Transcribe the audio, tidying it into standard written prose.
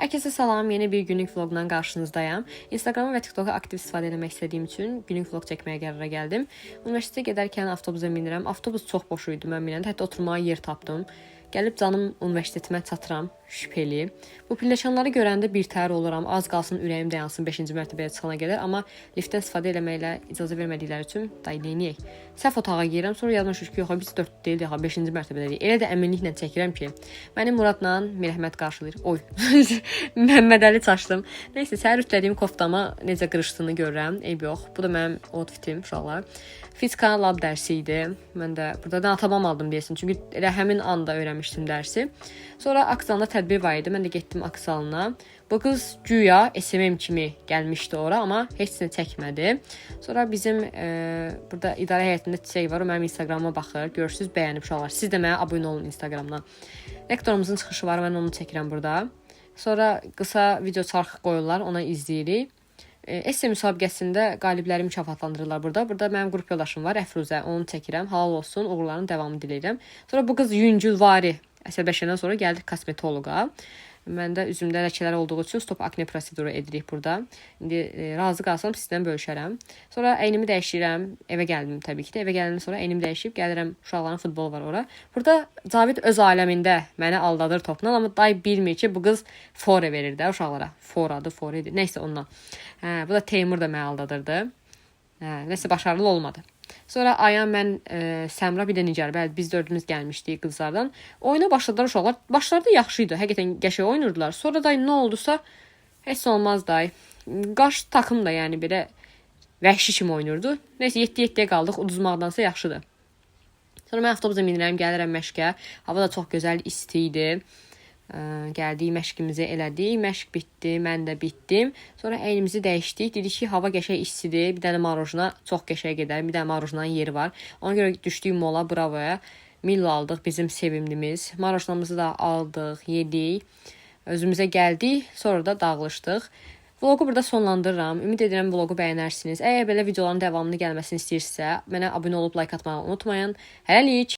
Herkese salam, yeni bir günlük vlogdan qarşınızdayım. Instagram və TikTok'a aktiv istifadə etmək istədiyim üçün günlük vlog çəkməyə qərara gəldim. Universitetə gedərkən avtobusa minirəm. Avtobus çox boş idi mən minəndə, hətta oturmağa yer tapdım. Gəlib canım universitetimə çatıram, şübhəli. Bu pilləkənləri görəndə bir təhər oluram. Az qalsın ürəyim dayansın 5-ci mərtəbəyə çıxana qədər, amma liftdən istifadə etməklə icazə vermədikləri üçün dayanıyıq. Səhv otağa girirəm, sonra yadıma düşür ki, yox, biz 4 deyil, 5-ci mərtəbədəyik. Elə də əminliklə çəkirəm ki, məni Muradla Mirəhmət qarşılayır. Oy. Məhəmməd Əli çaşdım. Nəysə, səhər ütlədiyim koftama necə qırışdığını görürəm. Eyb yox. Bu da mənim outfitim, uşaqlar. Fizika lab dərsi idi. Mən də buradan atamam aldım deyəsin. Çünki elə həmin anda öyrənmişdim dərsi. Sonra Aksalında tədbir var idi. Mən də getdim Aksalına. Bu qız güya SMM kimi gəlmişdi ora, amma heç nə çəkmədi. Sonra bizim burada idarə heyətində çiçək var. O mənim Instagramıma baxır. Görürsüz, bəyənib uşaqlar. Siz də mənə abunə olun Instagramdan. Lektorumuzun çıxışı var. Mən onu çəkirəm burada. Sonra qısa video çarx qoyurlar. Ona izləyirik. Esse müsabiqəsində qalibləri mükafatlandırırlar burada. Burada mənim qrup yoldaşım var, Əfruzə. Onu çəkirəm. Halal olsun, uğurların davamını diləyirəm. Sonra bu qız yüngülvari əsəbləşəndən sonra gəldik kosmetoloqa. Məndə üzümdə ləkələr olduğu üçün stop akne proseduru edirik burada. İndi razı qalsam sizdən bölüşərəm. Sonra əynimi dəyişirəm. Evə gəldim təbii ki də. Evə gələndən sonra əynimi dəyişib gəlirəm. Uşaqların futbolu var ora. Burada Cavid öz aləmində məni aldadır topla, amma day bilmir ki, bu qız fore verir də uşaqlara. Foradı, fore idi. Nəysə ondan. Bu da Teymur da məni aldadırdı. Nəsə başarılı olmadı. Sonra Ayan, mən, Səmra, bir də Nigar, bəli, biz dördümüz gəlmişdik qızlardan. Oyuna başladılar uşaqlar. Başlarda yaxşı idi, həqiqətən qəşəng oynurdular. Sonra da nə oldusa, heç olmaz da. Qarşı takım da yəni belə vəhşi kimi oynurdu. Nəysə 7-7-yə qaldıq, uduzmaqdansa yaxşıdır. Sonra mən avtobusa minirəm, gəlirəm məşqə. Hava da çox gözəl, isti idi. Gəldik, məşqimizi elədik. Məşq bitdi, mən də bitdim. Sonra əynimizi dəyişdik. Dedik ki, hava qəşəng istidir. Bir dənə marojna çox qəşəng gedər. Bir dənə marojnanın yeri var. Ona görə düşdük mola Bravoya. Millo aldıq, bizim sevimlimiz. Marojnamızı da aldıq, yedik. Özümüzə gəldik. Sonra da dağılışdıq. Vlogu burada sonlandırıram. Ümid edirəm vlogu bəyənərsiniz. Əgər belə videoların davamını gəlməsini istəyirsə, mənə abunə olub like atmağı unutmayın. Hələlik!